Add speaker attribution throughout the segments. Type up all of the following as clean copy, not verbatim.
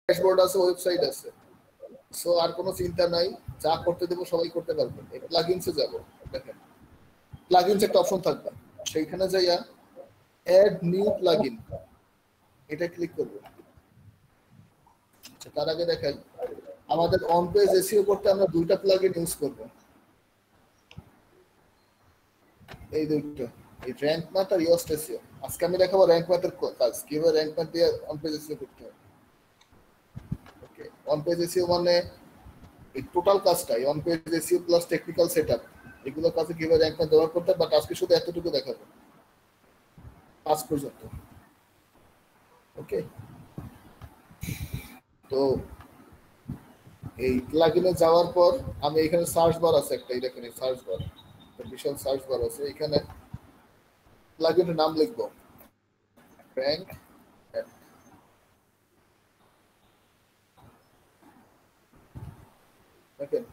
Speaker 1: Dashboard আছে, website আছে। So আর কোনো চিন্তা নাই, যা করতে দেবো সবাই করতে পারবেন। এটা প্লাগইনসে যাব, দেখেন প্লাগইনস একটা অপশন থাকবে, সেইখানে যাইয়া অ্যাড নিউ প্লাগইন এটা ক্লিক করব। আচ্ছা, তার আগে দেখাই আমাদের অন পেজ এসইও করতে আমরা দুইটা প্লাগইন ইউজ করব। এই দুইটা, এই র‍্যাঙ্ক ম্যাথ আর ইয়োস্ট এসইও। আজকে আমি দেখাবো র‍্যাঙ্ক ম্যাথের কাজ, কিভাবে র‍্যাঙ্ক ম্যাথ দিয়ে অন পেজ এসইও করতে হয়। ওকে, অন পেজ এসইও মানে এই টোটাল কাজটাই on page SEO plus technical setup, এগুলো কাজে কিভাবে র‍্যাঙ্ক ম্যাথ ব্যবহার করতে হয়। বাট আজকে শুধু এতটুকু দেখাবো, 5 পর্যন্ত। ওকে, তো এই প্লাগইনে যাওয়ার পর আমি এখানে সার্চ বার আছে একটা, এই দেখেন সার্চ বার, বিশাল সার্চ বার আছে। এখানে প্লাগইনের নাম লিখবো র‍্যাঙ্ক। দেখেন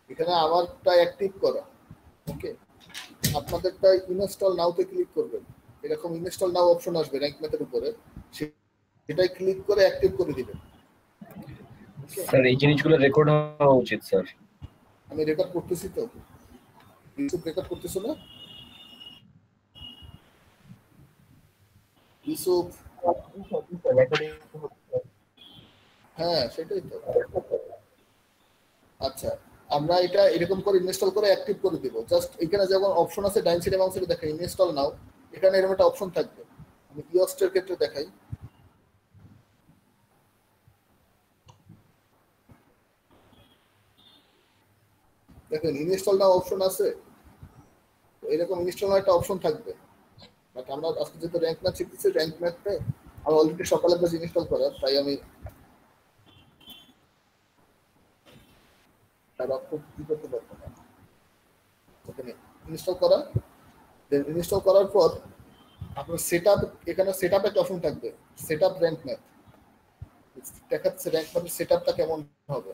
Speaker 1: এখানে আমারটা অ্যাক্টিভ করা। ওকে, আপনাদেরটা ইনস্টল নাওতে ক্লিক করবেন, এরকম ইনস্টল নাও অপশন আসবে র‍্যাঙ্ক ম্যাথের উপরে, সেটাই ক্লিক করে অ্যাক্টিভ করে দিবেন।
Speaker 2: স্যার এই জিনিসগুলো রেকর্ড হওয়া উচিত স্যার।
Speaker 1: আমি রেকর্ড করতেছি তো, ইউসুফ রেকর্ড করতেছো না? ইউসুফ, হ্যাঁ সেটাই তো। আচ্ছা, আমরা এটা এরকম করে ইনস্টল করে অ্যাক্টিভ করে দিব। জাস্ট এখানে যেমন অপশন আছে ডাইন সাইডে বাম সাইডে দেখেন ইনস্টল নাও, এখানে এরকম একটা অপশন থাকবে। আমি ইয়োস্টের ক্ষেত্রে দেখাই, দেখেন ইনস্টল নাও অপশন আছে, এরকম ইনস্টল নাও একটা অপশন থাকবে। বাট আমরা আজকে যেহেতু র‍্যাঙ্ক ম্যাথ শিখতেছি, র‍্যাঙ্ক ম্যাথে আমার অলরেডি সকালে বেশ ইনস্টল করার, তাই আমি তার অর্থ কি করতে পারবো না। ওখানে ইনস্টল করা, দেন ইনস্টল করার পর আপনার সেটআপ, এখানে সেটআপ একটা অপশন থাকবে, সেটআপ র‍্যাঙ্ক ম্যাথ দেখাচ্ছে র‍্যাঙ্ক ম্যাথের সেটআপটা কেমন হবে।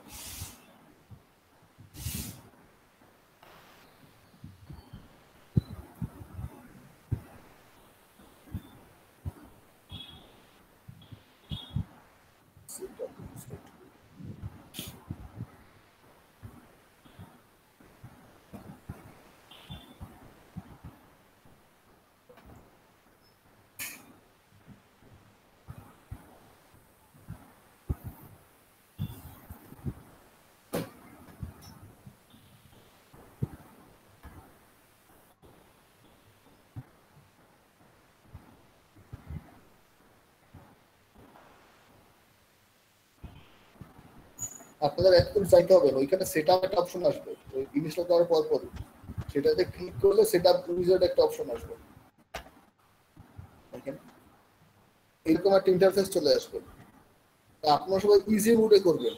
Speaker 1: আপনাদের একদম চাইতে হবে না, ওইখানে সেটআপ একটা অপশন আসবে, ওই ইনস্টল করার পর পর সেটাতে ক্লিক করলে সেটআপ উইজার্ড একটা অপশন আসবে। দেখেন এরকম একটা ইন্টারফেস চলে আসবে। আপনারা সবাই ইজি মোডে করবেন,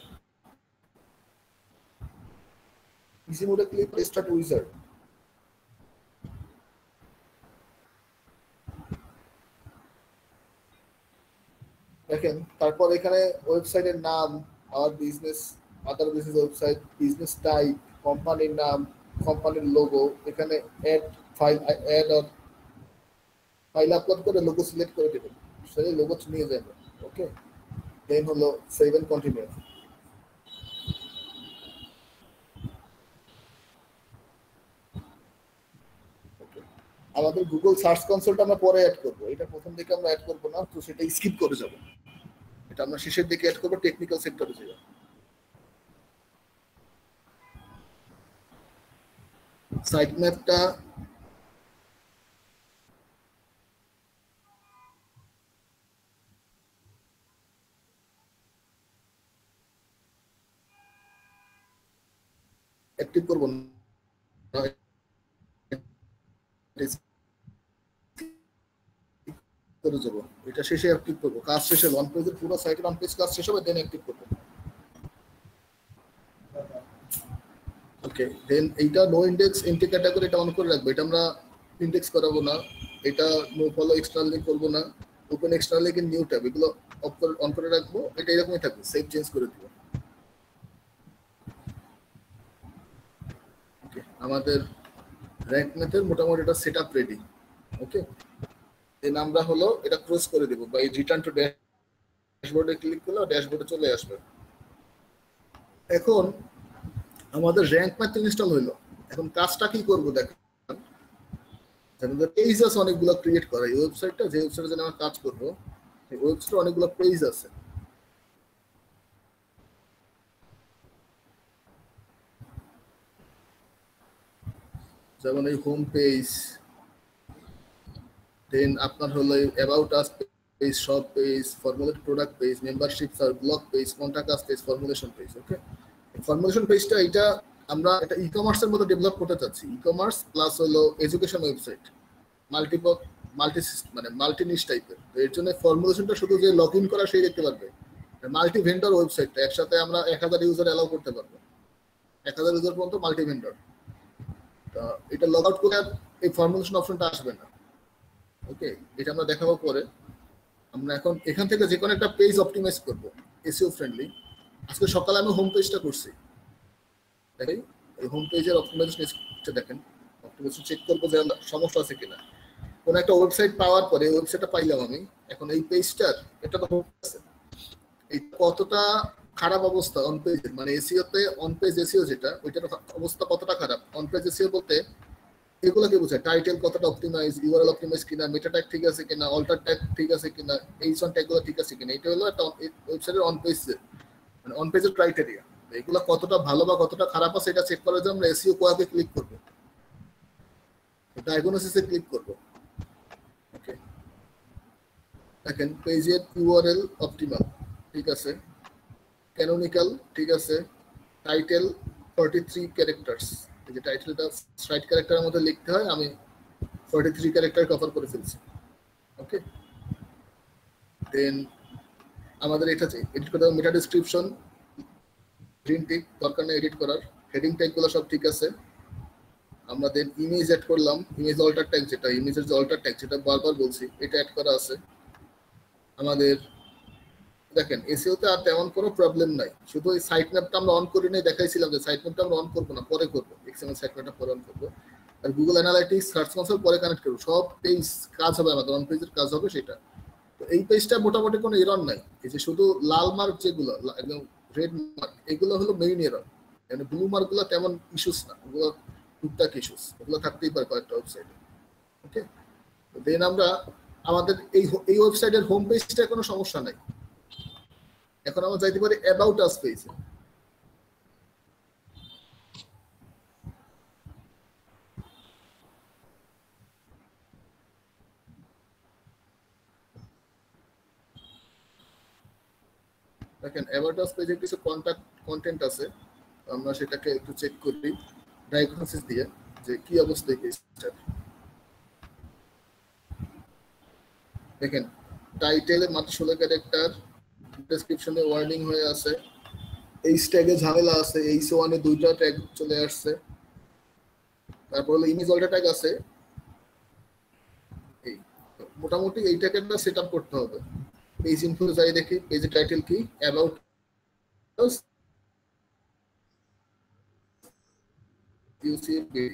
Speaker 1: ইজি মোডে ক্লিক করে স্টার্ট উইজার্ড। দেখেন তারপর এখানে ওয়েবসাইটের নাম, আমার business, other business website, business type, কোম্পানির নাম, কোম্পানির লোগো, এখানে add file, add or file upload করে লোগো সিলেক্ট করে দেবেন, সেই লোগো নিয়ে যাবেন। ওকে, দেন হলো সেভ এন্ড কন্টিনিউ। আমাদের গুগল সার্চ কনসোলটা আমরা পরে অ্যাড করব, এটা প্রথম দিকে আমরা অ্যাড করব না, তো সেটা স্কিপ করে যাব, এটা আমরা শেষের দিকে অ্যাড করব, টেকনিক্যাল সেক্টরে যাব। সাইট ম্যাপটা অ্যাক্টিভ করব না, করে যাব, এটা শেষে অ্যাক্টিভ করব, কাজ শেষে ওয়ান পেজের পুরো সাইটের ওয়ান পেজ কাজ শেষ হবে, দেন অ্যাক্টিভ করব। ওকে, দেন এইটা নো ইন্ডেক্স এন্টি ক্যাটাগরি এটা অন করে রাখবো, এটা আমরা ইন্ডেক্স করাবো না, এটা নো ফলো এক্সটার্নালি করব না, ওপেন এক্সটার্নালি কি নিউ ট্যাব এগুলো অন করে রাখবো, এটা এরকমই থাকবে, সেভ চেঞ্জ করে দিব। ওকে, আমাদের র‍্যাঙ্ক ম্যাথের মোটামুটি এটা সেটআপ রেডি। ওকে, দেন আমরা হলো এটা ক্লোজ করে দেব, বা এই রিটার্ন টু ড্যাশবোর্ডে ক্লিক করলে ড্যাশবোর্ডে চলে আসবে। এখন আমাদের র্যাঙ্ক ম্যাথ ইনস্টল হইলো, এখন কাজটা কি করবো দেখেন, পেজ আছে অনেকগুলো ক্রিয়েট করা। এই ওয়েবসাইটটা যে ওয়েবসাইটে যেন আমরা কাজ করবো, এই ওয়েবসাইটে অনেকগুলো পেজ আছে। যেমন এই হোম পেজ, দেন আপনার হলো about us page, shop page, formulate product page, membership আর blog page, contact us page, formulation page. Okay, formulation পেজটা এটা আমরা এটা ই কমার্সের মতো ডেভেলপ করতে চাচ্ছি। ই কমার্স প্লাস হলো এডুকেশন ওয়েবসাইট, মাল্টি নিশ টাইপের। তো এর জন্য ফর্মুলেশনটা শুধু যে লগ ইন করা সেই দেখতে পারবে, মাল্টি ভেন্ডর ওয়েবসাইটটা একসাথে আমরা 1000 ইউজার অ্যালাউ করতে পারবো, 1000 ইউজার পর্যন্ত মাল্টি ভেন্ডর। তো এটা লগ আউট করে এই ফর্মুলেশন অপশনটা আসবে না। ওকে, এটা আমরা দেখাবো পরে। আমরা এখন এখান থেকে যে কোনো একটা পেজ অপটিমাইজ করবো এসইও ফ্রেন্ডলি। আজকে সকালে আমি হোম পেজটা করছি, দেখেন এই হোম পেজের অপটিমাইজেশন দেখেন, অপটিমাইজেশন চেক করবো যে সমস্যা আছে কিনা। কোনো একটা ওয়েবসাইট পাওয়ার পরে ওয়েবসাইটটা পাইলাম আমি, এখন এই পেজটার এটা তো আছে, এই কতটা খারাপ অবস্থা অন পেজের, মানে এসইওতে অন পেজ এসইও যেটা, ওইটার অবস্থা কতটা খারাপ। অন পেজ এসইও বলতে এগুলোকে বোঝায় টাইটেল কতটা অপটিমাইজ, ইউআরএল অপটিমাইজ কিনা, মেটা ট্যাগ ঠিক আছে কিনা, অল্টার ট্যাগ ঠিক আছে কিনা, এইচন ট্যাগগুলো ঠিক আছে কিনা। এটা হলো একটা ওয়েবসাইটের অন পেজ, মানে অন পেজের ক্রাইটেরিয়া। এগুলো কতটা ভালো বা কতটা খারাপ আছে এটা চেক করার জন্য আমরা এসইও কোয়াকে ক্লিক করব, ডায়াগনোসিসে ক্লিক করব। ওকে, দেখেন পেজের ইউআরএল অপটিমাল ঠিক আছে, ক্যানোনিক্যাল ঠিক আছে, টাইটেল 43 ক্যারেক্টার্স, এই যে টাইটেলটা 60 ক্যারেক্টারের মধ্যে লিখতে হয়, আমি 43 ক্যারেক্টার কভার করে ফেলছি। ওকে, দেন আমাদের এটা এডিট করতে হবে, মেটা ডেসক্রিপশন গ্রিন টিক, দরকার নেই এডিট করার, হেডিং ট্যাগগুলো সব ঠিক আছে। আমরা দেন ইমেজ অ্যাড করলাম, ইমেজ অল্টার ট্যাগ যেটা, ইমেজের যে অল্টার ট্যাগ যেটা বারবার বলছি, এটা অ্যাড করা আছে আমাদের। দেখেন এসইওতে আর তেমন কোনো প্রবলেম নাই, শুধু এই সাইট ম্যাপটা আমরা অন করি নাই, দেখাইছিলাম যে সাইট ম্যাপটা আমরা অন করবো না, পরে করবো, এক্সএমএল সাইট ম্যাপটা পরে অন করবো। আর গুগল অ্যানালাইটিক্স, সার্চ কনসোল পরে কানেক্ট করবো, সব পেজ কাজ হবে আমাদের, অন পেজের কাজ হবে সেটা। তো এই পেজটা মোটামুটি কোনো এরর নাই, এই যে শুধু লাল মার্ক যেগুলো একদম রেড মার্ক, এগুলো হলো মেইন এরর, মানে ব্লু মার্ক গুলো তেমন ইস্যুস না, ওগুলো টুকটাক ইস্যুস, ওগুলো থাকতেই পারে কয়েকটা ওয়েবসাইটে। ওকে, দেন আমরা আমাদের এই ওয়েবসাইটের হোম পেজটা কোনো সমস্যা নাই, এখন আমরা যাইতে পারি অ্যাবাউট আস পেজে। দেখেন অ্যাবাউট আস পেজে কিছু কন্টেন্ট আছে, আমরা সেটাকে একটু চেক করি ডায়াগনোসিস দিয়ে যে কি অবস্থা এই পেজটার। দেখেন টাইটেলে মাত্র 16 ক্যারেক্টার, ডেসক্রিপশনে ওয়ার্নিং হয়ে আছে, এই ট্যাগে ঝামেলা আছে, এই ওয়ানে 2টা ট্যাগ চলে আসছে, তারপর হলো ইমেজ অল্টার ট্যাগ আছে। এই মোটামুটি এই ট্যাগটা সেটআপ করতে হবে। পেজ ইনফো যাই দেখি, পেজের টাইটেল কি, about us UCB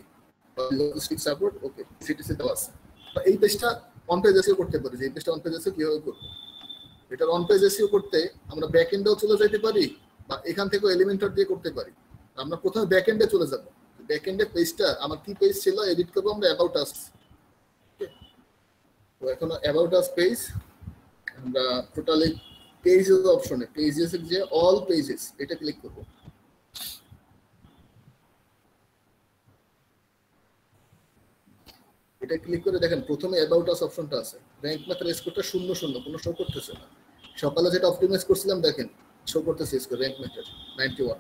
Speaker 1: logistic support. Okay, CTC দেওয়া আছে। এই পেজটা অন পেজ এসইও করতে পারি, যে এই পেজটা অন পেজ এসইও কিভাবে করব, এটা অন পেজ এসইও করতে আমরা ব্যাক এন্ডেও চলে যেতে পারি বা এখান থেকে এলিমেন্টর দিয়ে করতে পারি। আমরা প্রথমে ব্যাক এন্ডে চলে যাব, ব্যাক এন্ডে পেজটা আমার কি পেজ ছিল এডিট করব আমরা অ্যাবাউট আস। তো এখন অ্যাবাউট আস পেজ আমরা টোটালি পেজেস অপশনে, পেজেস যে অল পেজেস এটা ক্লিক করব। এটা ক্লিক করে দেখেন প্রথমে অ্যাবাউট আস অপশনটা আছে, র্যাঙ্ক ম্যাথের স্কোরটা 0 কোনো শো করতেছে না। সকালে যেটা অপটিমাইজ করছিলাম দেখেন শো করতেছে স্কোর র্যাঙ্ক ম্যাথের 91।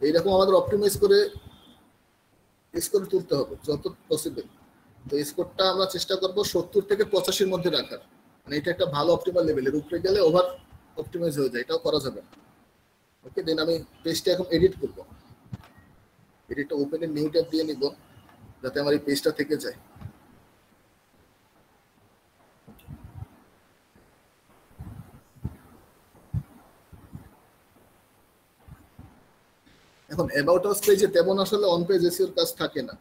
Speaker 1: এইরকম আমাদের অপটিমাইজ করে স্কোর তুলতে হবে যত পসিবল। তো স্কোরটা আমরা চেষ্টা করব 70 থেকে 85-এর মধ্যে রাখার, মানে এটা একটা ভালো অপটিমাল লেভেলের উপরে গেলে ওভার অপটিমাইজ হয়ে যায়, এটাও করা যাবে না। ওকে, দেন আমি পেজটা এখন এডিট করব, এডিটটা ওপেনের নিউ ট্যাব দিয়ে নিব যাতে আমার এই পেজটা থেকে যায়। এখন অ্যাবাউট আস পেজে তেমন আসলে অন পেজ এসইওর কাজ থাকে না।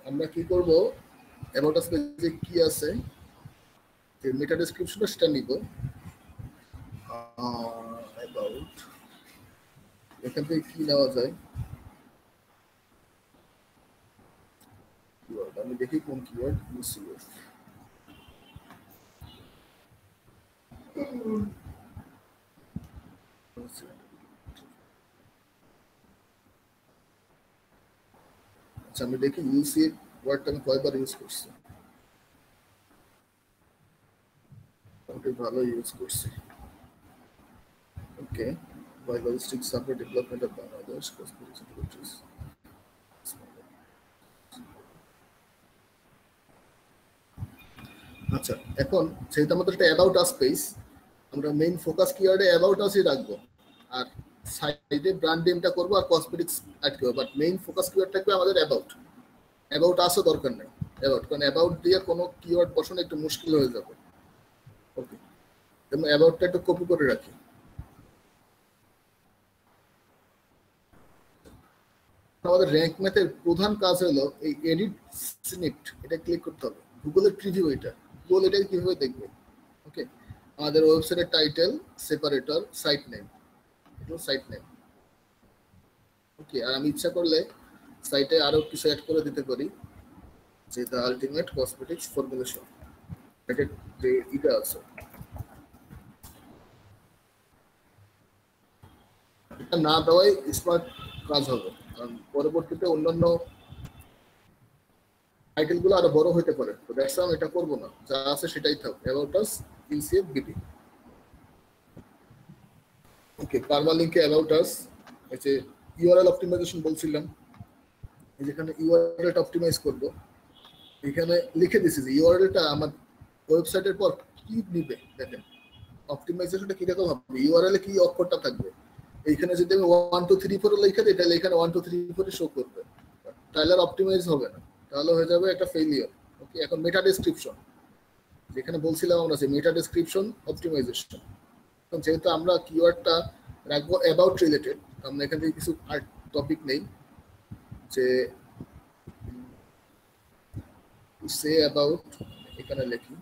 Speaker 1: আমরা কি করব, অ্যাবাউট আস পেজে কি আছে যে মেটা ডেসক্রিপশনটা সেটা নিব অ্যাবাউট এখান থেকে কি নেওয়া যায় কিওয়ার্ড আমি দেখি কোন কিওয়ার্ড ইউসিএফ আচ্ছা আমি দেখি ইউসিএফ ওয়ার্ডটা আমি কয়বার ইউজ করছি ওকে ভালো ইউজ করছি ওকে by logistics support development of Bangladesh cosmetics industries আচ্ছা এখন যেহেতু আমাদের একটা অ্যাবাউট আস পেজ আমরা মেইন ফোকাস কিওয়ার্ডে অ্যাবাউট আসই রাখবো আর সাইডে ব্র্যান্ড নেমটা করব আর কসমেটিক্স অ্যাড করব বাট মেইন ফোকাস কিওয়ার্ড থাকবে আমাদের অ্যাবাউট আসও দরকার নেই কারণ অ্যাবাউট দিয়ে কোনো কিওয়ার্ড বসানো একটু মুশকিল হয়ে যাবে ওকে তাহলে অ্যাবাউটটা একটু কপি করে রাখি আমাদের র‍্যাঙ্ক ম্যাথের প্রধান কাজ হলো এই এডিট স্নিপেট এটা ক্লিক করতে হবে গুগলের প্রিভিউ এটা গুগল এটা কিভাবে দেখবে ওকে আমাদের ওয়েবসাইটের টাইটেল সেপারেটর সাইট নেম এটা সাইট নেম ওকে আর আমি ইচ্ছা করলে সাইটে আরো কিছু অ্যাড করে দিতে পারি যে দ্য আলটিমেট কসমেটিক্স ফর্মুলেশন এটা যে এটা আছে এটা না দেওয়াই স্মার্ট কাজ হবে কারণ পরবর্তীতে অন্যান্য টাইটেলগুলো আরো বড় হতে পারে তো দ্যাটস আমি এটা করব না যা আছে সেটাই থাক about us UCF BD okay পারমালিঙ্কে অ্যাবাউট আস এতে ইউআরএল অপটিমাইজেশন বলছিলাম এই যেখানে ইউআরএলটা অপটিমাইজ করব এখানে লিখে দিছি যে ইউআরএলটা আমার ওয়েবসাইটের পর কি নিবে দেখেন অপটিমাইজেশনটা কি রকম হবে ইউআরএল এ কি অক্ষরটা থাকবে এইখানে যদি আমি 1 2 3 4 লিখে দিই তাহলে এখানে 1 2 3 4 শো করবে তাহলে অপটিমাইজ হবে না তাহলে হয়ে যাবে একটা ফেলিয়ার ওকে এখন মেটা ডেসক্রিপশন যেখানে বলছিলাম আমরা যে মেটা ডেসক্রিপশন অপটিমাইজেশন এখন যেহেতু আমরা কিওয়ার্ডটা রাখবো অ্যাবাউট রিলেটেড আমরা এখান থেকে কিছু আর টপিক নেই যে সে অ্যাবাউট এখানে লিখি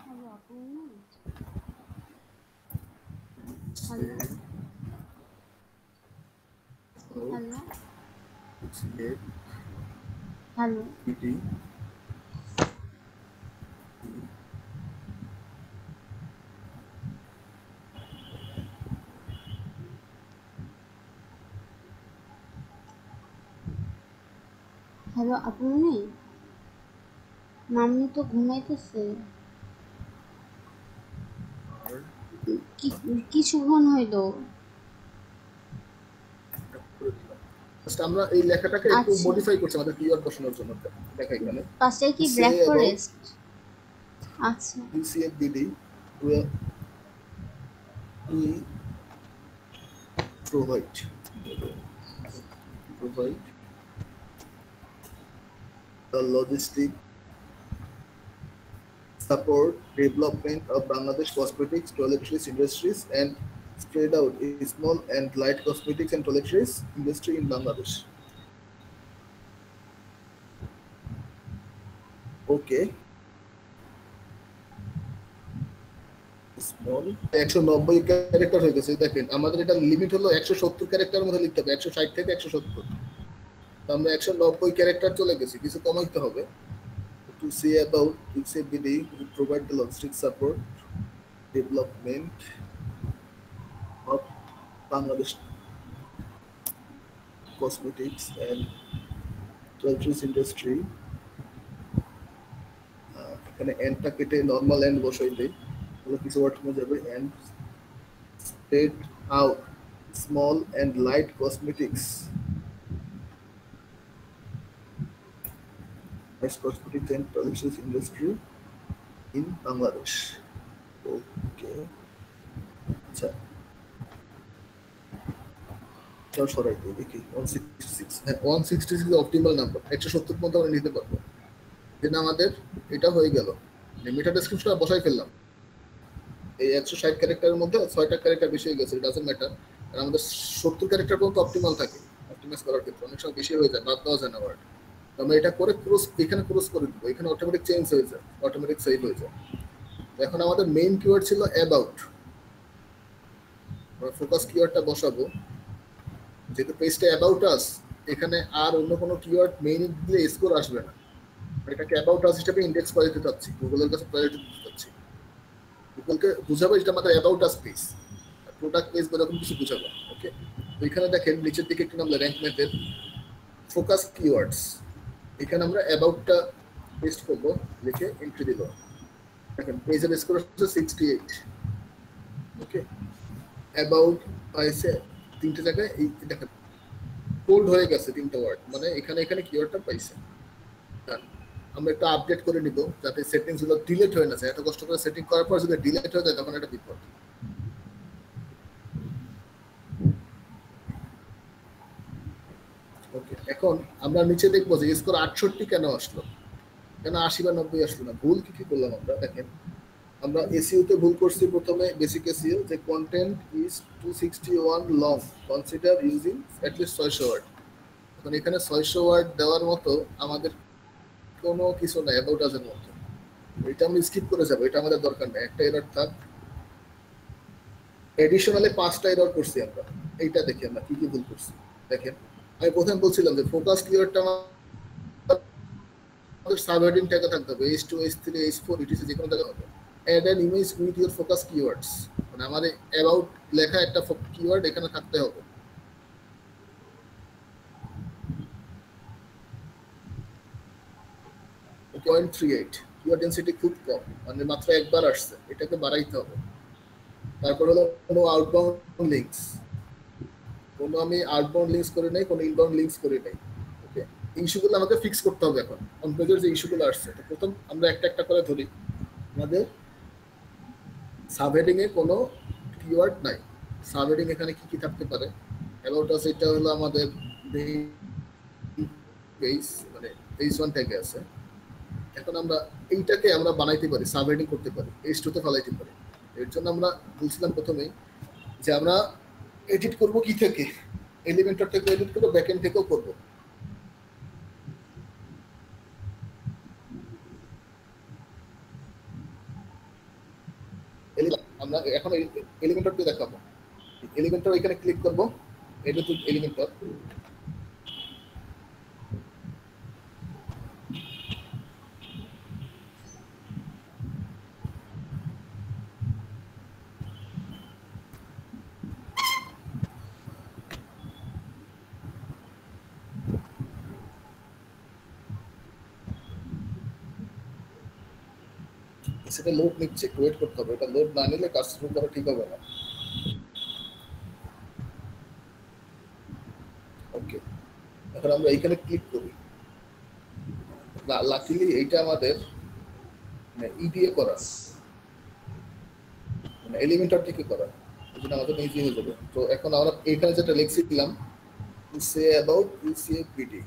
Speaker 3: হ্যালো হ্যালো আপনি মাম্মি তো ঘুমাইতেছে কিছুক্ষণ হইল
Speaker 1: আমরা এই লেখাটাকে একটু মডিফাই করছি আমাদের কিওয়ার্ড বসানোর জন্য দেখা এখানে
Speaker 3: পাশে কি ব্ল্যাক ফরেস্ট আচ্ছা
Speaker 1: UCF BD we provide the logistic support development of Bangladesh cosmetics toiletries industries and spread out a small and light cosmetics and toiletries industry in Bangladesh. Okay. Small 190 character হয়ে গেছে দেখেন আমাদের এটা limit হলো 170 ক্যারেক্টারের মধ্যে লিখতে হবে 160 থেকে 170 তো আমরা 190 ক্যারেক্টার চলে গেছি কিছু কমাইতে হবে to say about UCBD we provide the logistic support development of Bangladesh cosmetics and toiletries industry এখানে এন্ডটা কেটে নরমাল এন্ড বসাই দেই তাহলে কিছু ওয়ার্ড কমে যাবে and spread out small and light cosmetics cosmetics and toiletries industry in Bangladesh. Okay. আচ্ছা চল সরাই দিই দেখি 166 হ্যাঁ 166 অপটিমাল নাম্বার 170 মধ্যে আমরা নিতে পারবো যেটা আমাদের এটা হয়ে গেল মেটা ডেসক্রিপশনটা বসাই ফেললাম এই 160 ক্যারেক্টারের মধ্যে 6টা ক্যারেক্টার বেশি হয়ে গেছে ডাজন্ট ম্যাটার আর আমাদের 70 ক্যারেক্টার পর্যন্ত অপটিমাল থাকে অপটিমাইজ করার ক্ষেত্রে অনেক সময় বেশি হয়ে যায় বাদ দেওয়া যায় না ওয়ার্ড আমরা এটা করে ক্রস এখানে ক্রস করে দিব এখানে অটোমেটিক চেঞ্জ হয়ে যায় অটোমেটিক সেভ হয়ে যায় এখন আমাদের মেইন কিওয়ার্ড ছিল অ্যাবাউট, আমরা ফোকাস কিওয়ার্ডটা বসাবো। যেহেতু পেজটা অ্যাবাউট আস, এখানে আর অন্য কোনো কিওয়ার্ড মেইন দিলে স্কোর আসবে না। এটাকে অ্যাবাউট আস হিসেবে ইন্ডেক্স করে দিতে চাচ্ছি, গুগলের কাছে প্রায়োরিটি দিতে চাচ্ছি। গুগলকে বুঝাবো এটা আমাদের about us page, product page বা এরকম কিছু বুঝাবো। ওকে, তো এখানে দেখেন নিচের দিকে একটু নামলে র্যাঙ্ক ম্যাথের ফোকাস কিওয়ার্ডস, এখানে আমরা অ্যাবাউটটা পেস্ট করবো, লিখে এন্ট্রি দিব। দেখেন পেজের স্কোর হচ্ছে 68। ওকে, অ্যাবাউট পাইছে তিনটে জায়গায়, এই দেখেন বোল্ড হয়ে গেছে তিনটা ওয়ার্ড, মানে এখানে এখানে কিওয়ার্ডটা পাইছে। আমরা একটু আপডেট করে নিব যাতে সেটিংস গুলো ডিলিট হয়ে না যায়। এত কষ্ট করে সেটিং করার পর যদি ডিলিট হয়ে যায় তখন এটা বিপদ। ওকে, এখন আমরা নিচে দেখবো যে স্কোর 68 কেন আসলো, কেন 80 বা 90 আসলো না। ভুল কি কি করলাম আমরা দেখেন। আমরা এসইও তে ভুল করছি প্রথমে, বেসিক এসইও, যে content is 261 long, consider using at least 600 word. এখন এখানে 600 ওয়ার্ড দেওয়ার মতো আমাদের কোনো কিছু নাই অ্যাবাউট আজের মতো, এটা আমরা স্কিপ করে যাবো, এটা আমাদের দরকার নেই। একটা এরর থাক, এডিশনালি 5টা এরর করছি আমরা। এইটা দেখি আমরা কি কি ভুল করছি। দেখেন আমি প্রথমে বলছিলাম যে ফোকাস কিওয়ার্ডটা আমাদের সাবহেডিং ট্যাগে থাকতে হবে, H2 H3 H4 ইটিসি যে কোনো জায়গায় হবে। Add an image with your focus keywords, মানে আমাদের অ্যাবাউট লেখা একটা কিওয়ার্ড এখানে থাকতে হবে। ওকে, 0.38 কিওয়ার্ড ডেনসিটি খুব কম, মানে মাত্র একবার আসছে, এটাকে বাড়াইতে হবে। তারপর হলো কোনো আউটবাউন্ড লিঙ্কস, কোনো আমি আউটবাউন্ড লিঙ্কস করে নাই, কোনো ইনবাউন্ড লিঙ্কস করে নাই। ওকে, এই ইস্যুগুলো আমাকে ফিক্স করতে হবে। এখন অন পেজের যে ইস্যুগুলো আসছে, তো প্রথম আমরা একটা একটা করে ধরি। আমাদের সাবহেডিং এ কোনো কিওয়ার্ড নাই। সাবহেডিং এখানে কি কি থাকতে পারে? অ্যাবাউট আস, এটা হলো আমাদের পেজ, মানে পেজ 1 ট্যাগে আছে। এখন আমরা এইটাকে আমরা বানাইতে পারি, সাবহেডিং করতে পারি, H2 তে ফলাইতে পারি। এর জন্য আমরা বলছিলাম প্রথমেই যে আমরা এডিট করব কি থেকে, এলিমেন্টর থেকে এডিট করব, ব্যাকএন্ড থেকেও করব। আমরা এখন এলিমেন্টর দিয়ে দেখাবো। এলিমেন্টর এখানে ক্লিক করব, এডিট এলিমেন্টর। সেটা লোড নিচ্ছে, একটু ওয়েট করতে হবে। এটা লোড না নিলে কাজ শুরু করা ঠিক হবে না। ওকে, এখন আমরা এখানে ক্লিক করি। লাকিলি এইটা আমাদের ই দিয়ে করা, মানে এলিমেন্টর থেকে করা, যেটা আমাদের ইজি হয়ে যাবে। তো এখন আমরা এখানে যেটা লিখছিলাম, সে অ্যাবাউট ইউসিএপিডি,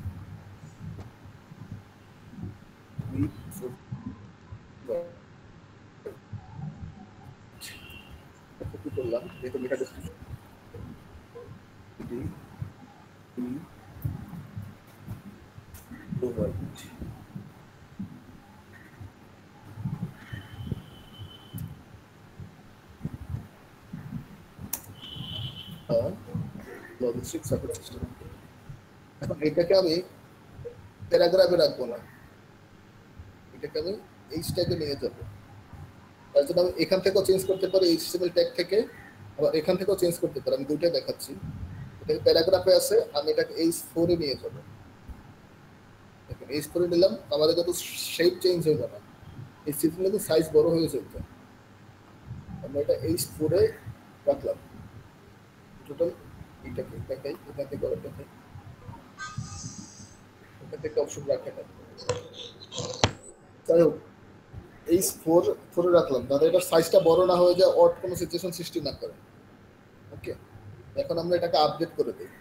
Speaker 1: কপি করলাম, যেহেতু মেটা ডেসক্রিপশন লজিস্টিক সাপোর্ট সিস্টেম। এখন এটাকে আমি প্যারাগ্রাফে রাখবো না, এটাকে আমি এইচ ট্যাগে নিয়ে যাবো। তার জন্য আমি এখান থেকেও চেঞ্জ করতে পারি, HTML ট্যাগ থেকে, আবার এখান থেকেও চেঞ্জ করতে পারি। আমি দুইটাই দেখাচ্ছি। এটা প্যারাগ্রাফে আছে, আমি এটাকে H4 এ নিয়ে যাবো। দেখেন H4 এ নিলাম, আমাদের কিন্তু শেপ চেঞ্জ হয়ে যাবে, এই সিজনে তো সাইজ বড় হয়ে যাবে। আমরা এটা H4 এ রাখলাম। টোটাল এটাকে দেখাই, এখান থেকে করে দেখাই, এখান থেকে অপশন রাখে না। যাই হোক, H4 রাখলাম, যাতে এটা সাইজটা বড় না হয়ে যায়, অড কোনো সিচুয়েশন সৃষ্টি না করে। ওকে, এখন আমরা এটাকে আপডেট করে দিই।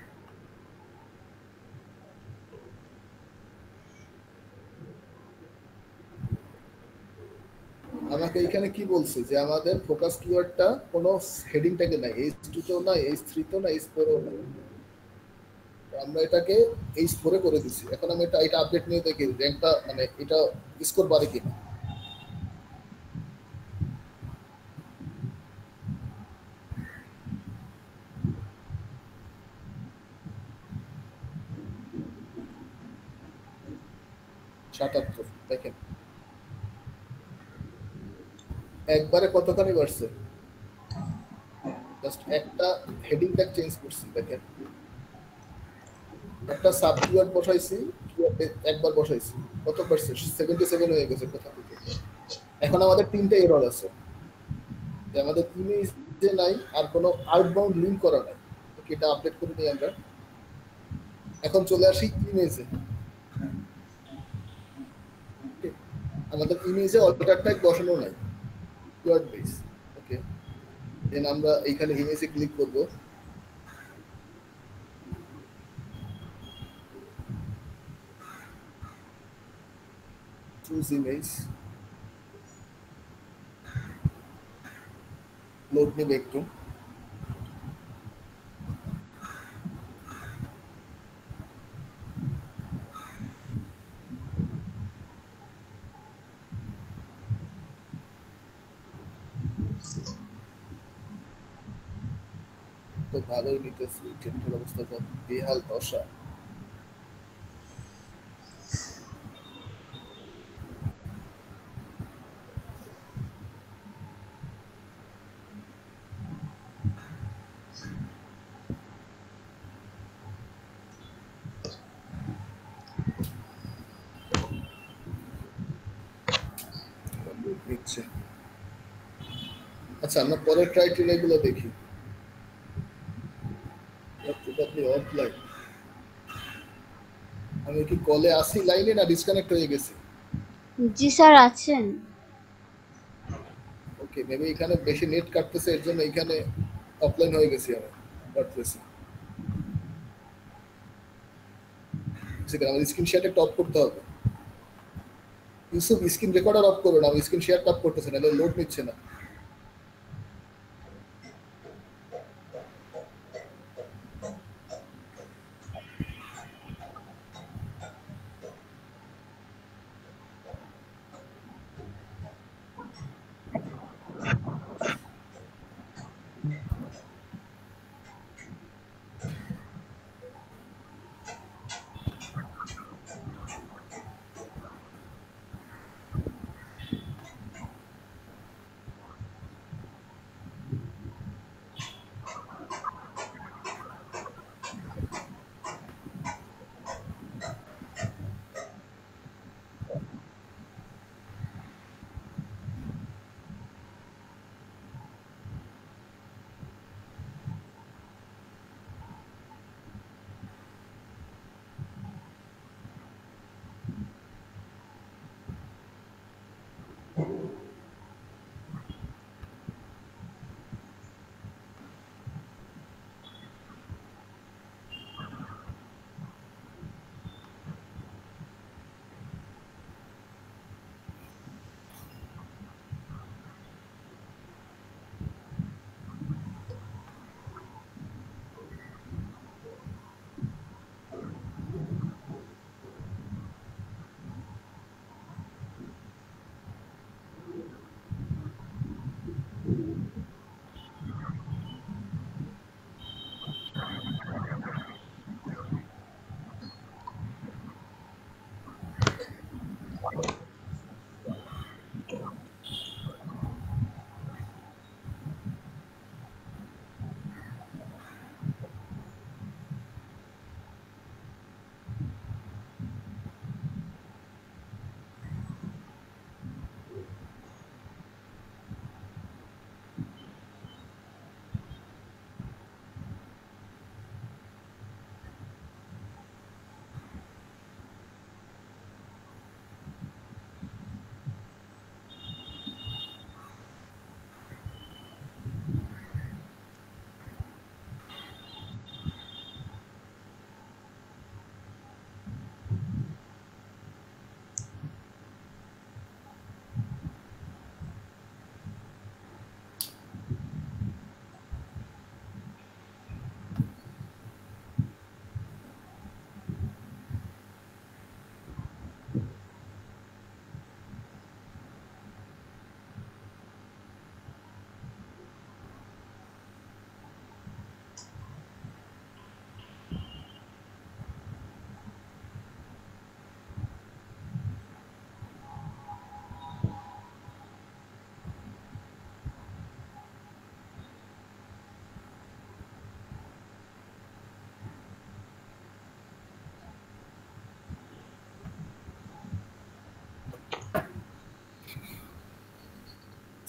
Speaker 1: আমাকে এখানে কি বলছে যে আমাদের ফোকাস কিওয়ার্ডটা কোনো হেডিং ট্যাগে নাই, H2 তেও নাই, H3 তেও নাই, H4 এও নাই। আমরা এটাকে H4 এ করে দিছি। এখন আমি এটা আপডেট নিয়ে দেখি র্যাঙ্কটা, মানে এটা স্কোর বাড়ে কিনা। 77 দেখেন একবারে কতখানি বাড়ছে জাস্ট একটা হেডিং ট্যাগ চেঞ্জ করছি দেখেন একটা সাব কিওয়ার্ড বসাইছি কিওয়ার্ড একবার বসাইছি কত বাড়ছে 77 হয়ে গেছে কথা থেকে এখন আমাদের তিনটে এরর আছে যে আমাদের ইমেজে নাই আর কোনো আউটবাউন্ড লিংক করা নাই ওকে এটা আপডেট করে নিই আমরা এখন চলে আসি ইমেজে আমাদের ইমেজে অল্টার ট্যাগ বসানো নাই কিওয়ার্ড বেস ওকে দেন আমরা এইখানে ইমেজে ক্লিক করব চুজ ইমেজ লোড নেবে একটু তো ভালোই নিতেছি টেন্টের অবস্থা তো বেহাল দশা নিচ্ছে আচ্ছা আমরা পরের ক্রাইটেরিয়া গুলো দেখি অফলাইন আমি কি কলে আসি লাইনে না ডিসকানেক্ট হয়ে গেছি
Speaker 3: জি স্যার আছেন
Speaker 1: ওকে মেবি এখানে বেশি নেট কাটতেছে এর জন্য এখানে অফলাইন হয়ে গেছি আমি কাটতেছি সেখানে আমাদের স্ক্রিন শেয়ারটা টপ করতে হবে ইউসুফ স্ক্রিন রেকর্ডার অফ করো না আমি স্ক্রিন শেয়ার টপ করতেছে না লোড নিচ্ছে না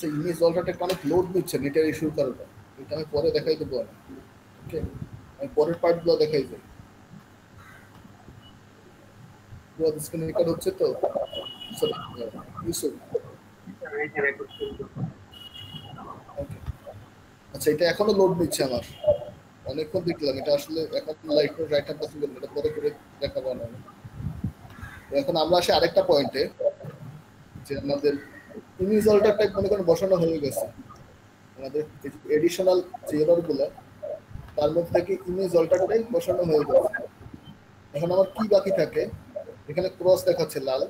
Speaker 1: আচ্ছা ইমেজ অল্টারটা অনেক লোড নিচ্ছে নেটের ইস্যুর কারণে, এটা আমি পরে দেখাই দেবো। ওকে, আমি পরের পার্টগুলো দেখাই দেব। পুরো স্ক্রিন রেকর্ড হচ্ছে তো? সরি ইউসুফ। ওকে, আচ্ছা এটা এখনো লোড নিচ্ছে আমার, অনেকক্ষণ দেখলাম। এটা আসলে এখন লাইট রাইট হ্যান্ড পসিবল, এটা পরে করে দেখাবো না। এখন আমরা আসি আরেকটা পয়েন্টে, যে আমাদের ইমেজ অল্টার টাইপ মনে করেন বসানো হয়ে গেছে। আমাদের এডিশনাল যে এররগুলো তার মধ্যে থেকে ইমেজ অল্টার টাইপ বসানো হয়ে গেছে। এখন আমার কি বাকি থাকে, এখানে ক্রস দেখাচ্ছে লাল,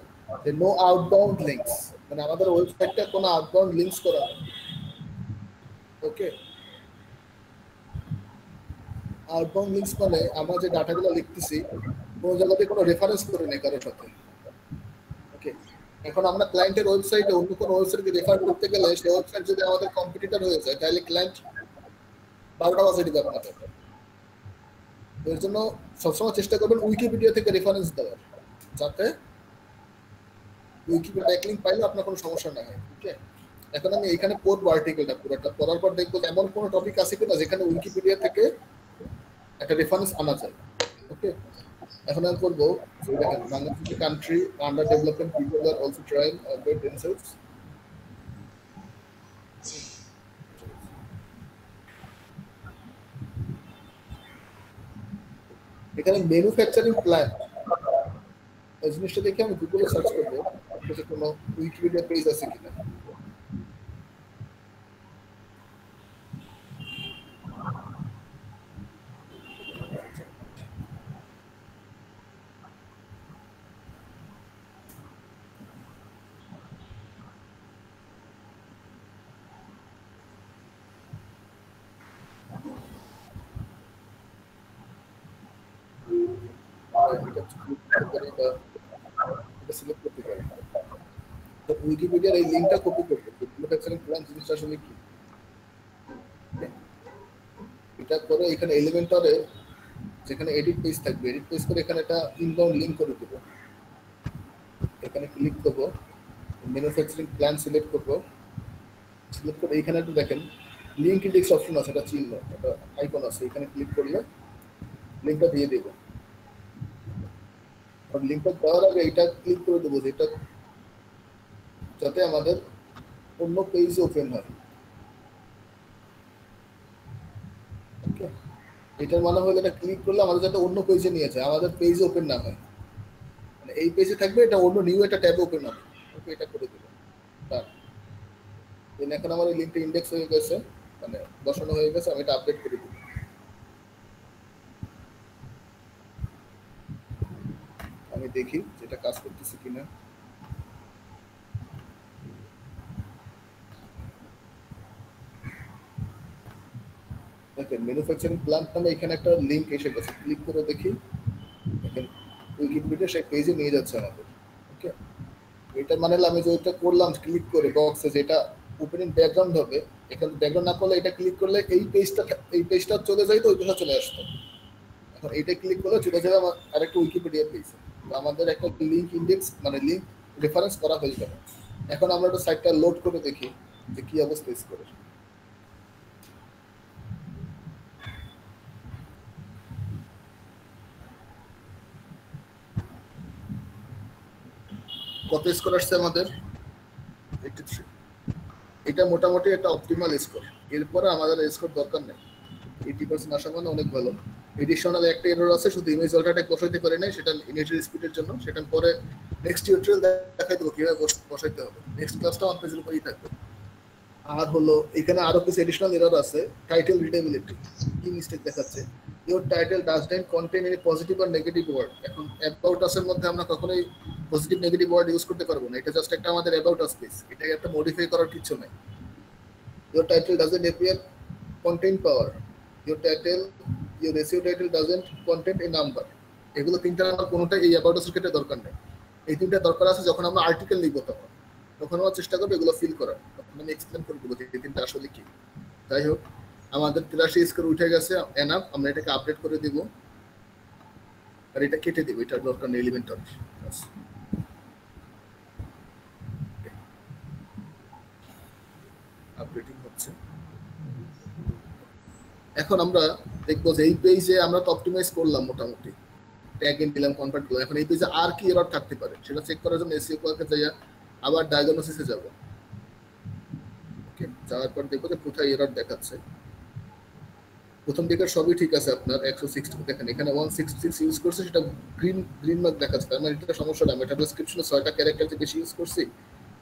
Speaker 1: যে নো আউটবাউন্ড লিংকস, মানে আমাদের ওয়েবসাইটটা কোনো আউটবাউন্ড লিংকস করা হয়। ওকে, আউটবাউন্ড লিংকস মানে আমরা যে ডাটাগুলো লিখতেছি কোনো জায়গাতে কোনো রেফারেন্স করে নেই কারোর সাথে। ওকে, এখন আমরা ক্লায়েন্টের ওয়েবসাইটে অন্য কোনো ওয়েবসাইটকে রেফার করতে গেলে সেই ওয়েবসাইট যদি আমাদের কম্পিটিটর হয়ে যায় তাহলে ক্লায়েন্ট 12টা বাজে দিবে আপনাকে। এর জন্য সবসময় চেষ্টা করবেন উইকিপিডিয়া থেকে রেফারেন্স দেওয়ার, যাতে উইকিপিডিয়া ব্যাকলিংক পাইলে আপনার কোনো সমস্যা না হয়। ওকে, এখন আমি এখানে পড়বো আর্টিকেলটা পুরোটা, পড়ার পর দেখবো এমন কোনো টপিক আছে কিনা যেখানে উইকিপিডিয়া থেকে একটা রেফারেন্স আনা যায়। ওকে, এখন আমি বলবো যে দেখেন Bangladesh country under development people are also trying out themselves. এখানে ম্যানুফ্যাকচারিং প্ল্যান্ট এই জিনিসটা দেখে আমি গুগলে সার্চ করবো যে কোনো উইকিপিডিয়া পেজ আছে কিনা। উইকিপিডিয়ার এই লিঙ্কটা কপি করবো, ম্যানুফ্যাকচারিং প্ল্যান্ট জিনিসটা আসলে কি এটা করে এখানে এলিমেন্টরে যেখানে এডিট পেজ থাকবে, এডিট পেজ করে এখানে একটা ইনবাউন্ড লিঙ্ক করে দেবো। এখানে ক্লিক করবো, ম্যানুফ্যাকচারিং প্ল্যান সিলেক্ট করবো, সিলেক্ট করে এখানে একটু দেখেন লিঙ্ক ইন্ডেক্স অপশন আছে, এটা চিহ্ন, এটা আইকন আছে, এখানে ক্লিক করলে লিঙ্কটা দিয়ে দেবো। আর লিঙ্কটা দেওয়ার আগে এটা ক্লিক করে দেবো যেটা যাতে আমাদের অন্য পেজ ওপেন হয়। ওকে, এটার মানে হলো এটা ক্লিক করলে আমাদের যাতে অন্য পেজে নিয়ে যায়, আমাদের পেজ ওপেন না হয়, মানে এই পেজে থাকবে, এটা অন্য নিউ একটা ট্যাব ওপেন হবে। ওকে, এটা করে দেবো। এখন আমার এই লিঙ্কটা ইন্ডেক্স হয়ে গেছে, মানে বসানো হয়ে গেছে, আমি এটা আপডেট করে দেবো। আমি দেখি যেটা কাজ করতেছে কিনা। দেখেন ম্যানুফ্যাকচারিং প্ল্যান্ট নামে এখানে একটা লিঙ্ক এসে গেছে, ক্লিক করে দেখি দেখেন উইকিপিডিয়া সেই পেজে নিয়ে যাচ্ছে আমাদের। ওকে, এটা মানে আমি যে ওইটা করলাম ক্লিক করে বক্সে যেটা ওপেনিং ব্যাকগ্রাউন্ড হবে, এখানে ব্যাকগ্রাউন্ড না করলে এটা ক্লিক করলে এই পেজটা চলে যায়, তো ওই পেজটা চলে আসতো। এখন এইটা ক্লিক করলে চলে যাবে আমার আরেকটা উইকিপিডিয়া পেজ, আমাদের একটা লিঙ্ক ইন্ডেক্স মানে লিঙ্ক রেফারেন্স করা হয়ে যাবে। এখন আমরা একটা সাইটটা লোড করে দেখি যে কি অবস্থা ইস করে। কত স্কোর আসছে আমাদের? 83। এটা মোটামুটি একটা অপটিমাল স্কোর, এরপরে আমাদের স্কোর দরকার নেই। 80% আসা মানে অনেক ভালো। এডিশনাল একটা এরর আছে, শুধু ইমেজ অল্টারটাকে বসাইতে পারে নাই, সেটা নেটের স্পিডের জন্য, সেটা পরে নেক্সট টিউটোরিয়াল দেখাই দেবো কিভাবে বসাইতে হবে। নেক্সট ক্লাসটা অন পেজের উপরেই থাকবে। আর হলো এখানে আরো কিছু এডিশনাল এরর আছে। টাইটেল রিডেবিলিটি, কি মিস্টেক দেখাচ্ছে, your title does not contain any positive or negative word. এখন অ্যাবাউট আস এর মধ্যে আমরা কখনোই পজিটিভ নেগেটিভ ওয়ার্ড ইউজ করতে পারবো না, এটা জাস্ট একটা আমাদের অ্যাবাউট আস পেজ, এটাকে একটা মডিফাই করার কিছু নাই। Your title doesn't appear contain power, your title your SEO title doesn't contain A number. এগুলো তিনটা আমার কোনোটা এই অ্যাবাউট আস এর ক্ষেত্রে দরকার নেই। এই তিনটা দরকার আছে যখন আমরা আর্টিকেল লিখবো, তখন আমরা চেষ্টা করবো এগুলো ফিল করার, তখন আমি এক্সপ্লেন করে দেবো যে এই তিনটা আসলে কি। যাই হোক, আমাদের 83 স্কোর উঠে গেছে, এনাফ। আমরা এটাকে আপডেট করে দিব আর এটা কেটে দিব, এটা দরকার নেই এলিমেন্টর। এখন আমরা দেখবো যে এই পেজে আমরা তো অপটিমাইজ করলাম মোটামুটি, ট্যাগ ইন দিলাম, কনভার্ট করলাম। এখন এই পেজে আর কি এরর থাকতে পারে সেটা চেক করার জন্য এসইও কোয়াকে যাইয়া আবার ডায়াগনোসিসে যাব। ওকে, যাওয়ার পর দেখবো যে কোথায় এরর দেখাচ্ছে। প্রথম দিকের সবই ঠিক আছে আপনার 160 দেখেন এখানে 166 ইউজ করছে, সেটা গ্রিন মার্ক দেখাচ্ছে, তার মানে এটা সমস্যা না। এটা ডেসক্রিপশনে 6টা ক্যারেক্টার থেকে বেশি ইউজ করছি,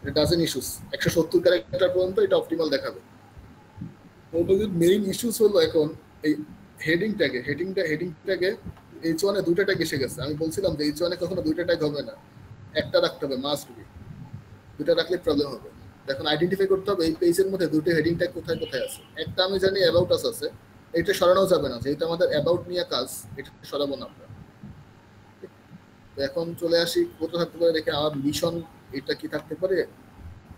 Speaker 1: এটা ডাজেন্ট ইস্যুস। 170 ক্যারেক্টার পর্যন্ত এটা অপটিমাল দেখাবে। ওদের মেইন ইস্যুস হলো এখন এই হেডিং ট্যাগে H1 এ দুটো ট্যাগ এসে গেছে। আমি বলছিলাম যে H1 এ কখনো দুটো ট্যাগ হবে না, একটা রাখতে হবে, মাস্ট বি। দুটো রাখলে প্রবলেম হবে। এখন আইডেন্টিফাই করতে হবে এই পেজের মধ্যে দুটো হেডিং ট্যাগ কোথায় কোথায় আছে। একটা আমি জানি অ্যাবাউট আস আছে, এটা সরানো যাবে না, যেহেতু আমাদের অ্যাবাউট নিয়ে কাজ, এটা সরাবো না আমরা। এখন চলে আসি কোথাও থাকতে পারে, দেখে আমার মিশন এটা কি থাকতে পারে,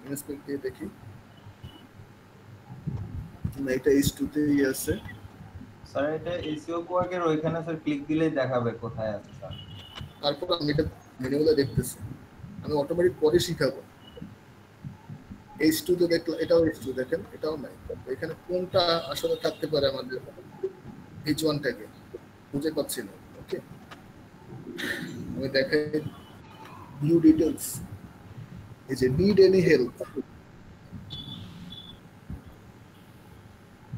Speaker 1: ইনস্পেক্ট দিয়ে দেখি। না, এটা H2 তেই আছে
Speaker 4: স্যার। এটা এসইও কোয়াকের ওইখানে স্যার ক্লিক দিলেই দেখাবে কোথায় আছে স্যার।
Speaker 1: তারপর আমি এটা মেনুগুলো দেখতেছি, আমি অটোমেটিক পরে শিখাবো। H2 তো দেখলাম, এটাও H2 দেখেন, এটাও নাই। এখানে কোনটা আসলে থাকতে পারে আমাদের H1 ট্যাগে বুঝে পাচ্ছি না। ওকে, আমি দেখাই ভিউ ডিটেইলস। এই যে নিড এনি হেল্প,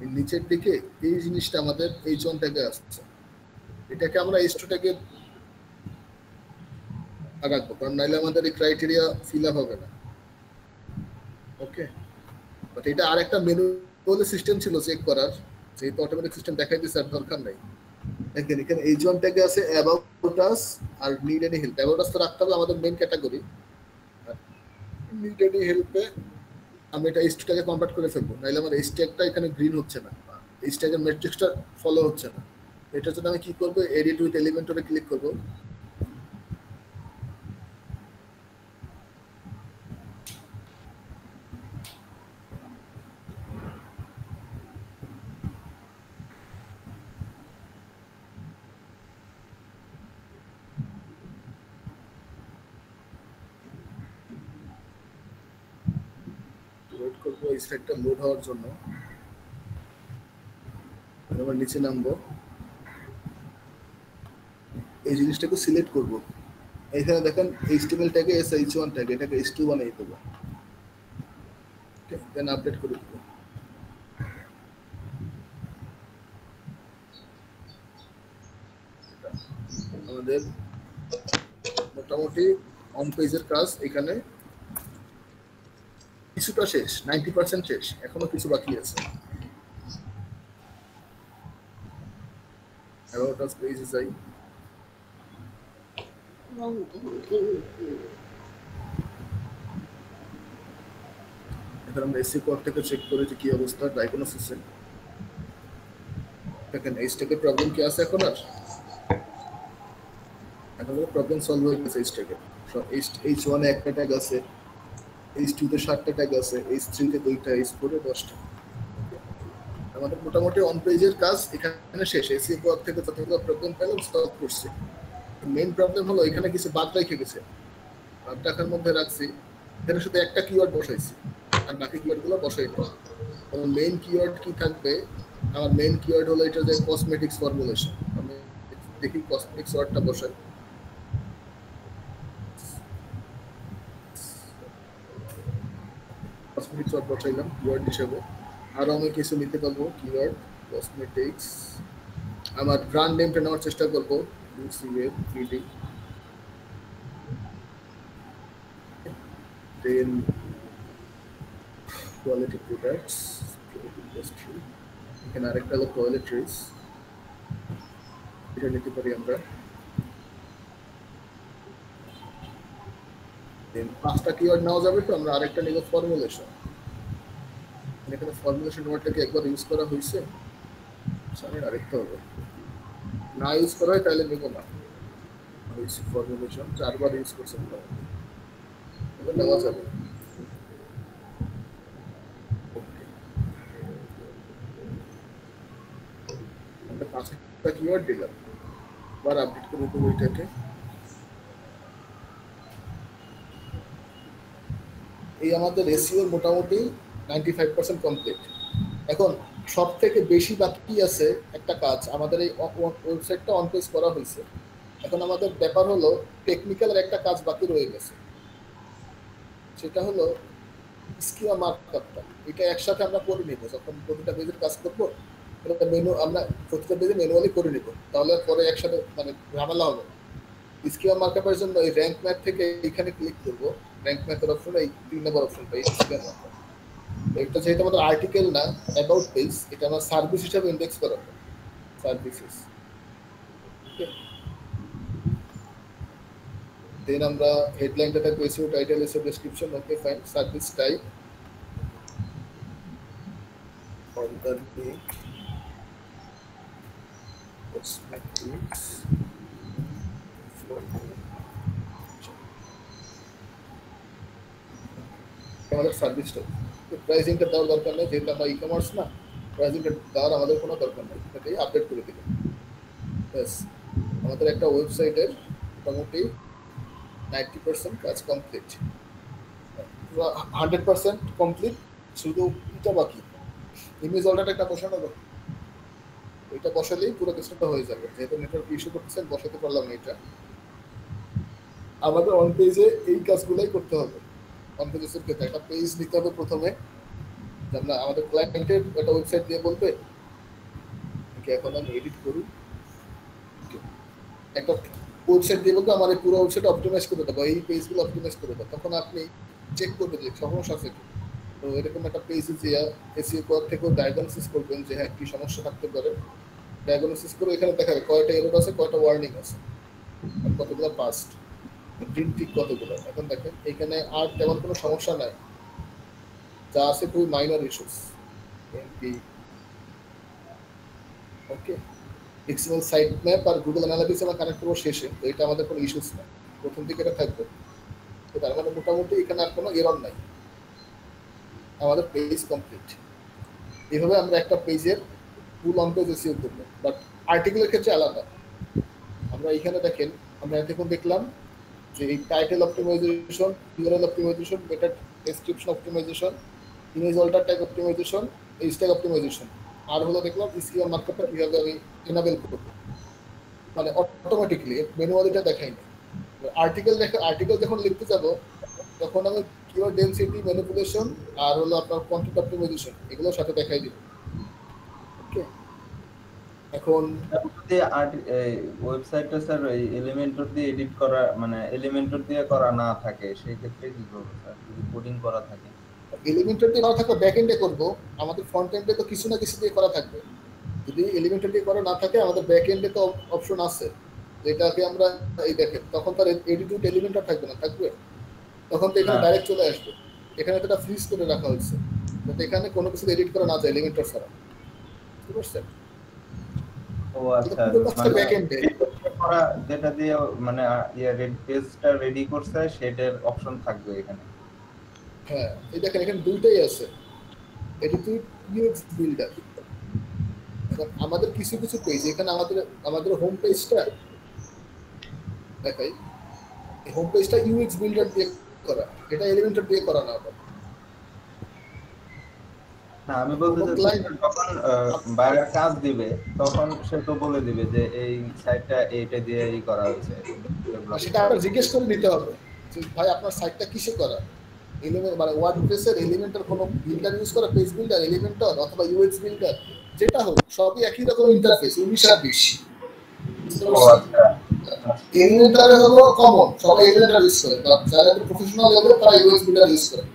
Speaker 1: এর নিচের দিকে এই জিনিসটা আমাদের H1 ট্যাগে আসছে। এটাকে আমরা H2 ট্যাগে রাখবো, কারণ নাইলে আমাদের এই ক্রাইটেরিয়া ফিল আপ হবে না। ওকে, বাট এটা আরেকটা মেনু বলে সিস্টেম ছিল চেক করার, যেহেতু অটোমেটিক সিস্টেম দেখাই দিচ্ছে আর দরকার নাই। দেখেন এখানে H1 ট্যাগে আছে অ্যাবাউট আস আর need any help. About us তো রাখতে হবে আমাদের মেইন ক্যাটাগরি, নিড এনি হেল্পে আমি এটা H2 ট্যাগে কনভার্ট করে ফেলবো, নাইলে আমার H ট্যাগটা এখানে গ্রিন হচ্ছে না, H ট্যাগের ম্যাট্রিক্সটা ফলো হচ্ছে না। এটার জন্য আমি কি করবো, এডিট উইথ এলিমেন্টরে ক্লিক করবো। ওয়েট করবো এই সাইটটা লোড হওয়ার জন্য। আবার নিচে নামবো, এই জিনিসটাকে সিলেক্ট করব। এখানে দেখেন HTML ট্যাগে SH1 ট্যাগ, এটাকে H2 বানিয়ে দেবো। দেন আপডেট করে দেবো। আমাদের মোটামুটি অন পেজের কাজ এখানে কিছুটা শেষ, 90% শেষ, এখনো কিছু বাকি আছে। About us পেজে যাই, এখন আমরা এসি কোড থেকে চেক করে যে কি অবস্থা ডায়াগনোসিসে। দেখেন এই স্টেকে প্রবলেম কি আছে এখন, আর এখন প্রবলেম সলভ হয়ে গেছে। এই স্টেকে H1 এ একটা ট্যাগ আছে, H2 তে 7টা ট্যাগ আছে, H3 তে 2টা, H4 এ 10টা। আমাদের মোটামুটি অন পেজের কাজ এখানে শেষ। এসি কোড থেকে যতগুলো প্রবলেম পেলাম সলভ করছি। মেইন প্রবলেম হলো এখানে কিছু বাদ রেখে গেছে, বাদ রাখার মধ্যে রাখছি এখানে শুধু একটা কিওয়ার্ড বসাইছি আর বাকি কিওয়ার্ডগুলো বসাই না। কারণ মেইন কিওয়ার্ড কি থাকবে, আমার মেইন কিওয়ার্ড হলো এটা যে কসমেটিক্স ফর্মুলেশন। আমি দেখি কসমেটিক্স ওয়ার্ডটা বসাই, কসমেটিক্স ওয়ার্ড বসাইলাম কিওয়ার্ড হিসেবে। আরও আমি কিছু নিতে পারবো কিওয়ার্ড কসমেটিক্স। আমার ব্র্যান্ড নেমটা নেওয়ার চেষ্টা করবো, UCF3D। Then quality products, industry, এখানে আরেকটা হলো toiletries, এটা নিতে পারি আমরা। Then 5টা কিওয়ার্ড নেওয়া যাবে, তো আমরা আরেকটা নিব ফর্মুলেশন। এখানে ফর্মুলেশন ওয়ার্ডটাকে একবার ইউজ করা হয়েছে, সামনে আরেকটা হবে, না ইউজ করা হয় তাহলে নিব না। ফর্মুলেশন 4বার ইউজ করছে, এবার নেওয়া যাবে। আমরা 5টা কিওয়ার্ড দিলাম, আবার আপডেট করে দেবো এটাকে। এই আমাদের এসইও মোটামুটি 95% কমপ্লিট। এখন সব থেকে বেশি বাকি আছে একটা কাজ, আমাদের এই ওয়েবসাইটটা অন পেজ করা হয়েছে, এখন আমাদের ব্যাপার হলো টেকনিক্যাল একটা কাজ বাকি রয়ে গেছে, সেটা হলো স্কিমা মার্কআপটা। এটা একসাথে আমরা করে নিব, যখন প্রতিটা পেজের কাজ করবো মেনু আমরা প্রতিটা পেজে ম্যানুয়ালি করে নিব, তাহলে পরে একসাথে মানে ঝামেলা হবে। স্কিমা মার্কআপের জন্য এই র্যাঙ্ক ম্যাথ থেকে এখানে ক্লিক করব, র্যাঙ্ক ম্যাথের অপশনে এই 3 নম্বর অপশনটা এই স্কিমা মার্কআপ। এটা যেহেতু আমাদের আর্টিকেল না, অ্যাবাউট পেজ, এটা আমরা সার্ভিস হিসেবে ইন্ডেক্স করা হবে, সার্ভিসেস। দেন আমরা হেডলাইনটা থাকবে SEO, title, SEO, description, okay fine. Service type organic cosmetics আমাদের সার্ভিস টাইপ। প্রাইসিংটা দেওয়ার দরকার নেই, যেহেতু আমরা ই কমার্স না, প্রাইসিংটা দেওয়ার আমাদের কোনো দরকার নেই, এটাই আপডেট করে দেবেন। ব্যাস, আমাদের একটা ওয়েবসাইটের মোটামুটি 90% কাজ কমপ্লিট, 100% কমপ্লিট। শুধু এটা বাকি, ইমেজ অল্টারটা একটা বসানো বাকি, এটা বসালেই পুরো কিছুটা হয়ে যাবে। যেহেতু নেটওয়ার্ক ইস্যু করতেছেন বসাতে পারলাম না এটা। আমাদের অন পেজে এই কাজগুলোই করতে হবে। অন পেজের ক্ষেত্রে একটা পেজ নিতে হবে প্রথমে, আমরা আমাদের ক্লায়েন্টের একটা ওয়েবসাইট দিয়ে বলবে এখন আমি এডিট করি, একটা ওয়েবসাইট দিয়ে বলতে আমার এই পুরো ওয়েবসাইট অপটিমাইজ করে দেবো, এই পেজগুলো অপটিমাইজ করে দেবো, তখন আপনি চেক করবেন যে সমস্যা আছে কি। তো এরকম একটা পেজে যে এসইও কোড থেকেও ডায়াগনোসিস করবেন যে হ্যাঁ কি সমস্যা থাকতে পারে, ডায়াগনোসিস করে এখানে দেখাবে কয়টা এরর আছে, কয়টা ওয়ার্নিং আছে, আর কতগুলো পাস্ট, গ্রিন টিক কতগুলো। এখন দেখেন এখানে আর তেমন কোনো সমস্যা নাই, যা আছে খুবই মাইনর ইস্যুস। এমপি ওকে, এক্সএমএল সাইট ম্যাপ আর গুগল অ্যানালিটিক্স আমরা কানেক্ট করবো শেষে, তো এটা আমাদের কোনো ইস্যুস না, প্রথম দিকে এটা থাকবে। তো তার মানে মোটামুটি এখানে আর কোনো এরর নাই, আমাদের পেজ কমপ্লিট। এইভাবে আমরা একটা পেজের ফুল অন পেজ এসইও করবো, বাট আর্টিকেলের ক্ষেত্রে আলাদা। আমরা এখানে দেখেন, আমরা এতক্ষণ দেখলাম যে এই title optimisation, URL optimisation, meta description optimisation, image alter type optimisation, এই স্ট্যাক অপটিমাইজেশন, আর হলো দেখলাম স্কিমা মার্কআপটা কিভাবে আমি এনাবেল করবো, মানে অটোমেটিকলি ম্যানুয়ালিটা দেখাই না। আর্টিকেল যখন লিখতে যাব তখন আমি কিওয়ার্ড ডেনসিটি, ম্যানিপুলেশন আর হলো আপনার কন্টেন্ট অপটিমাইজেশন এগুলোর সাথে দেখাই দিব। ওকে, এখন
Speaker 4: ওয়েবসাইটটা স্যার এই এলিমেন্টর দিয়ে এডিট করা, মানে এলিমেন্টর দিয়ে করা না থাকে, সেই ক্ষেত্রে কি করব স্যার? যদি কোডিং করা থাকে,
Speaker 1: এলিমেন্টর দিয়ে না থাকলে ব্যাক এন্ডে করবো, আমাদের ফ্রন্ট এন্ডে তো কিছু না কিছু দিয়ে করা থাকবে। যদি এলিমেন্টর দিয়ে করা না থাকে, আমাদের ব্যাক এন্ডে তো অপশন আছে, যেটাকে আমরা এই দেখেন তখন তার এডিট এলিমেন্টর থাকবে না, থাকবে তখন তো এখানে ডাইরেক্ট চলে আসবে। এখানে তো এটা ফ্রিজ করে রাখা হয়েছে, যাতে এখানে কোনো কিছু এডিট করা না যায় এলিমেন্টর ছাড়া, বুঝতে পারছেন?
Speaker 4: ও আচ্ছা, মানে করা যেটা দিয়ে মানে পেজটা রেডি করছে সেটার অপশন থাকবে এখানে।
Speaker 1: হ্যাঁ, এই দেখেন এখানে দুইটাই আছে, এডিট ইউএক্স বিল্ডার। এখন আমাদের কিছু কিছু পেজ, এখানে আমাদের হোম পেজটা দেখাই, এই হোম পেজটা ইউএক্স বিল্ডার দিয়ে করা, এটা এলিমেন্টর দিয়ে করা না। আবার
Speaker 4: না, আমি বলতে চাচ্ছি যখন বায়ার কাজ দিবে তখন সে তো বলে দিবে যে এই সাইটটা এইটা দিয়ে করা হয়েছে,
Speaker 1: সেটা আপনার জিজ্ঞেস করে নিতে হবে যে ভাই আপনার সাইটটা কিসে করা, এলিমেন্ট মানে ওয়ার্ডপ্রেসের এলিমেন্টর কোনো বিল্ডার ইউজ করা, পেজ বিল্ডার, এলিমেন্টর অথবা ইউএক্স বিল্ডার, যেটা হোক সবই একই রকম ইন্টারফেস, 19-20। এলিমেন্টর হলো কমন, সবাই এলিমেন্টর ইউজ করে, বাট যারা প্রফেশনাল লেভেল তারা ইউএক্স বিল্ডার ইউজ করে।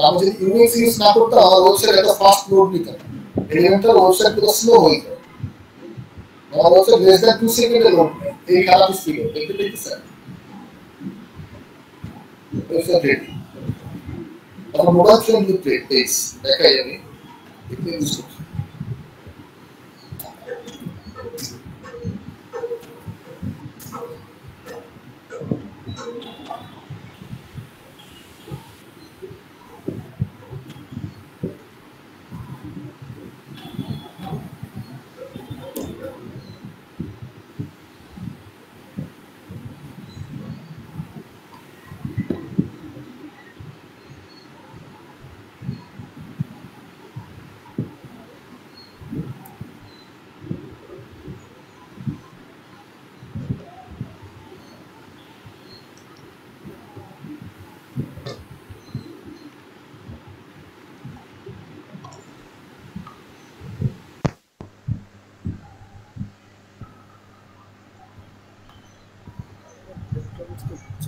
Speaker 1: আমি যদি ইউএক্স ইউজ না করতাম, আমার ওয়েবসাইট এত ফাস্ট লোড নিত, এলিমেন্টর ওয়েবসাইট পুরো স্লো হয়ে যায়, আমার ওয়েবসাইট লেস দ্যান 2 সেকেন্ডে লোড নেয়, এই খারাপ স্পিডে দেখতে দেখতেছেন। ওয়েবসাইট রেডি, এখন মোবাইল ফোন দিতে পেজ দেখাই আমি দেখতে ইউজ করছি।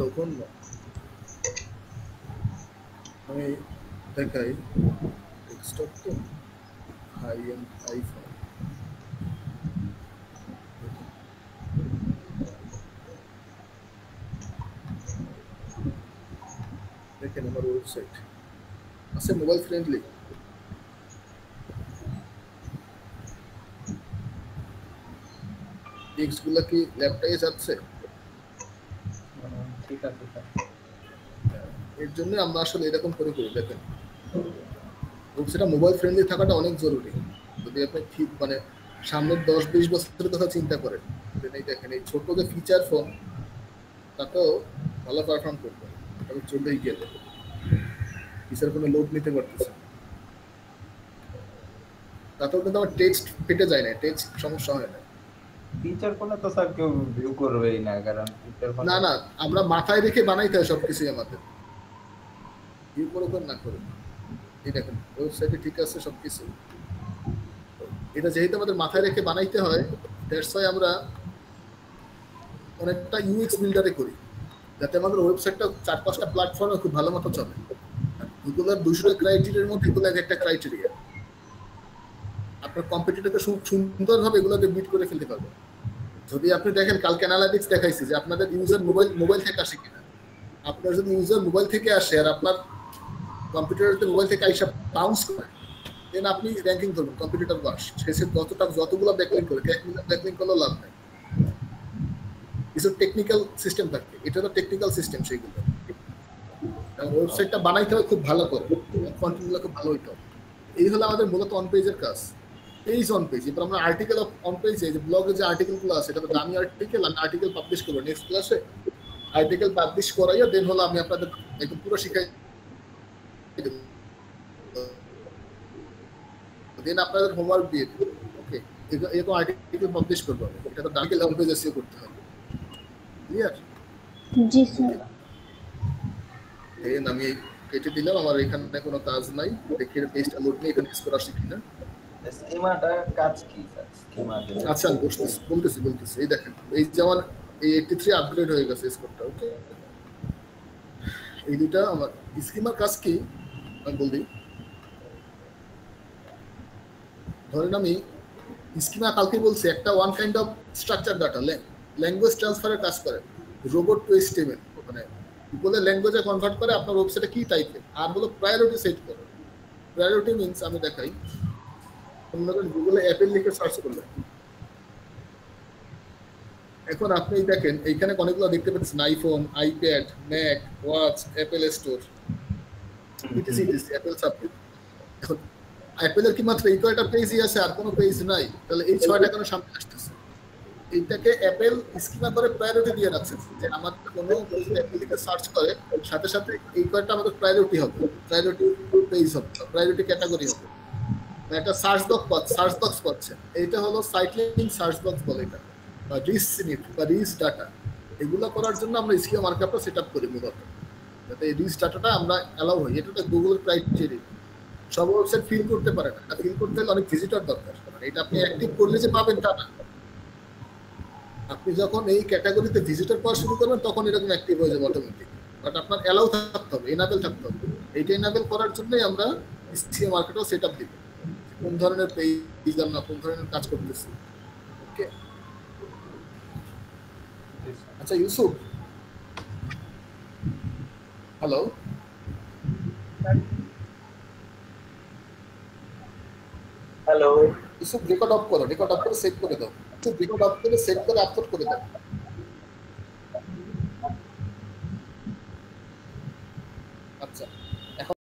Speaker 1: জঘন্য। আমি দেখাই ডেস্কটপ তো হাই এন্ড আইফোন দেখেন আমার ওয়েবসাইট আছে মোবাইল ফ্রেন্ডলি। টেক্সট গুলা কি ল্যাপটপে যাচ্ছে?
Speaker 4: ঠিক আছে স্যার।
Speaker 1: এর জন্য আমরা আসলে এরকম করে করি। দেখেন ওয়েবসাইটটা মোবাইল ফ্রেন্ডলি থাকাটা অনেক জরুরি। যদি আপনি ঠিক মানে সামনের 10-20 বছরের কথা চিন্তা করেন, এই দেখেন এই ছোট যে ফিচার ফোন তাতেও ভালো পারফর্ম করবে, তবে চলেই গেলে ফিচার কোনো লোড নিতে পারতেছে না। তাতেও কিন্তু আমার টেক্সট ফেটে যায় না, টেক্সট সমস্যা হয় না।
Speaker 4: ফিচার ফোনে তো স্যার কেউ ভিউ করবেই না, কারণ ফিচার ফোন
Speaker 1: না না, আমরা মাথায় রেখে বানাইতে হয় সবকিছুই আমাদের, ভিউ করবেন না করুন। এই দেখেন ওয়েবসাইটে ঠিক আছে সবকিছু, এটা যেহেতু আমাদের মাথায় রেখে বানাইতে হয়, দ্যাটস ওয়াই আমরা অনেকটা ইউএক্স বিল্ডারে করি, যাতে আমাদের ওয়েবসাইটটা 4-5টা প্ল্যাটফর্মে খুব ভালো মতো চলে। গুগলের 200টা ক্রাইটেরিয়ার মধ্যে এগুলো একটা ক্রাইটেরিয়া। আপনার কম্পিটিটরকে সুন্দরভাবে এগুলোকে বিট করে ফেলতে পারবে। যদি আপনি দেখেন কালকে অ্যানালাইটিক্স দেখাইছি যে আপনাদের ইউজার মোবাইল থেকে আসে কিনা। আপনার যদি ইউজার মোবাইল থেকে আসে আর আপনার কম্পিউটারের মোবাইল থেকে আইসা বাউন্স করে, দেন আপনি র্যাঙ্কিং করবেন কম্পিটিটর বাস শেষে যতগুলো ব্যাকলিংক করে ব্যাকলিংক করলেও লাভ নেই। কিছু টেকনিক্যাল সিস্টেম থাকে, এটা তো টেকনিক্যাল সিস্টেম, সেইগুলো ওয়েবসাইটটা বানাইতে হবে খুব ভালো করে, কন্টেন্টগুলো খুব ভালো হইতে হবে। এই হলো আমাদের মূলত অন পেজের কাজ। পেজ অন পেজ, এবার আমরা আর্টিকেল অন পেজে যে ব্লগে যে আর্টিকেলগুলো আছে, এটা তো দামি আর্টিকেল, আমি আর্টিকেল পাবলিশ করবো নেক্সট ক্লাসে। আর্টিকেল পাবলিশ করাইয়া দেন হলো আমি আপনাদের একদম পুরো শিখাই দেব, দেন আপনাদের হোমওয়ার্ক দিয়ে দেব। ওকে, এরকম আর্টিকেল পাবলিশ করবো, এটা তো দামি অন পেজ এসিও করতে হবে। ক্লিয়ার?
Speaker 3: জি স্যার।
Speaker 1: দেন আমি কেটে দিলাম, আমার এখানে কোনো কাজ নাই। দেখি পেজটা লোড নেই, এখানে স্কোর আসে কিনা।
Speaker 4: স্কিমাটা কাজ কি স্যার? স্কিমাতে
Speaker 1: আচ্ছা বলতেছি এই দেখেন এই যেমন এই 83 আপগ্রেড হয়ে গেছে স্কোরটা। ওকে, এই দুটা আমার স্কিমার কাজ কি আমি বলি। ধরেন আমি স্কিমা কালকে বলছি একটা one kind of structure data language ট্রান্সফারের কাজ করে, রোবট টু এইচটিএমএল মানে গুগলের ল্যাঙ্গুয়েজে কনভার্ট করে আপনার ওয়েবসাইটে কি টাইপের, আর হলো প্রায়োরিটি সেট করে। প্রায়োরিটি মিন্স আমি দেখাই, গুগলে অ্যাপেল লিখে সার্চ করলে এখন আপনি দেখেন এইখানে অনেকগুলো দেখতে পাচ্ছেন, iPhone, iPad, Mac, watch, Apple store, Apple support. এখন অ্যাপেলের কি মাত্র এই কয়টা পেজই আছে, আর কোনো পেজ নাই? তাহলে এই 6টা কেন সামনে আসতেছে? এইটাকে অ্যাপেল স্কিমা করে প্রায়োরিটি দিয়ে রাখছে, যে আমার কোনো অ্যাপেল লিখে সার্চ করে সাথে সাথে এই কয়টা আমাদের প্রায়োরিটি হবে, প্রায়োরিটি পেজ হবে, প্রায়োরিটি ক্যাটাগরি হবে। একটা সার্চ বক্স পাচ্ছে, এইটা হলো সাইট লিঙ্ক সার্চ বক্স বলে এটা, বা রিচ সিনিট বা রিচ ডাটা। এগুলো করার জন্য আমরা স্কিমা মার্কআপটা সেটআপ করি মূলত, যাতে এই রিচ ডাটাটা আমরা অ্যালাউ হই। এটা তো গুগল ক্রাইটেরিয়া, সব ওয়েবসাইট ফিল করতে পারে না, ফিল করতে হলে অনেক ভিজিটর দরকার। এটা আপনি অ্যাক্টিভ করলে যে পাবেন তা না, আপনি যখন এই ক্যাটাগরিতে ভিজিটর পাওয়া শুরু করবেন তখন এরকম অ্যাক্টিভ হয়ে যাবে অটোমেটিক। বাট আপনার অ্যালাউ থাকতে হবে, এনাবেল থাকতে হবে। এইটা এনাবেল করার জন্যই আমরা স্কিমা মার্কেটও সেটআপ দিব, কোন ধরনের পেজ আমরা কোন ধরনের কাজ করতেছি। ওকে, আচ্ছা Yusuf, hello Yusuf, record of করে সেভ করে দাও, রেকর্ড অফ করে সেভ করে আপলোড করে দাও। আচ্ছা